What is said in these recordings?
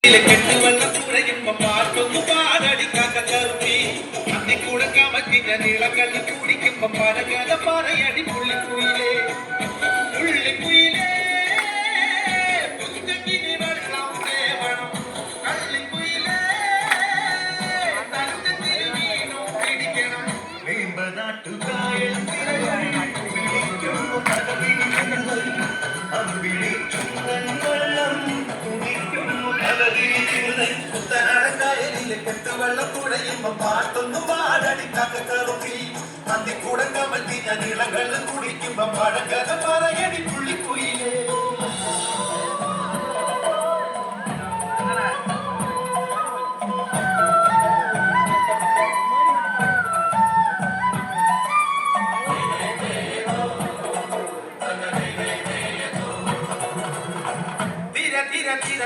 കെട്ടുവെള്ളം കുറയുമ്പോ പാട്ടൊന്നു പാടടിക്കാത്ത കറുപ്പി അന്നിക്കൂടെ കമത്തിഞ്ഞ നീളക്കള്ളി കുടിക്കുമ്പോ പരകല പറയടി പുള്ളിക്കുയിലേ പുള്ളിക്കുയിലേ പുഞ്ചക്കിനി വെള്ളം തേവണം കള്ളിക്കുയിലേ തന്റെ വീണു പിടിക്കണം നാട്ടുകായൽ കെട്ടുവെള്ളം കുടയുമ്പോ പാട്ടൊന്നും പാടടിക്കാത്ത കറുപ്പി അന്തിക്കൂടെ കമത്തിഞ്ഞ നീളങ്ങളും കുടിക്കുമ്പോ പഴകഥ പറയടി പുള്ളിക്കുയിലേ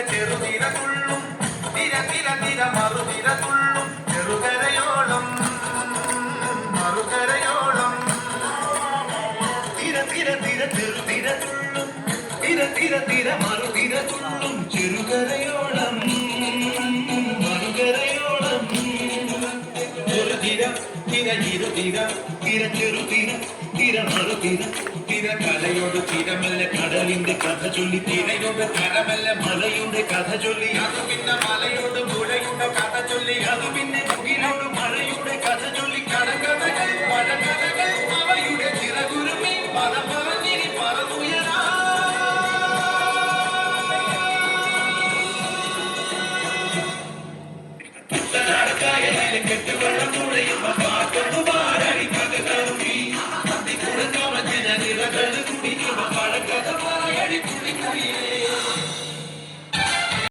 ചെറുതിര തുള്ളും തിര തിര തിര മറുതിര തുള്ളും ചെറുകരയോളം മറുകരയോളം തിര തിര തിര ചെറുതിര തുള്ളും തിര തിര തിര മറുതിര തുള്ളും ചെറുകരയോളം മറുകരയോളം ചെറുതിര തിര ഇരുതിര തിര ചെറുതിര തിര മറുതിര തിര കലയോട് തിരമല്ല കടലിന്റെ കഥ ചൊല്ലി തിരയോട് കരമല്ല മലയുടെ കഥ ചൊല്ലി അത് പിന്നെ മലയോട് പുഴയുടെ കഥ ചൊല്ലി അത് പിന്നെ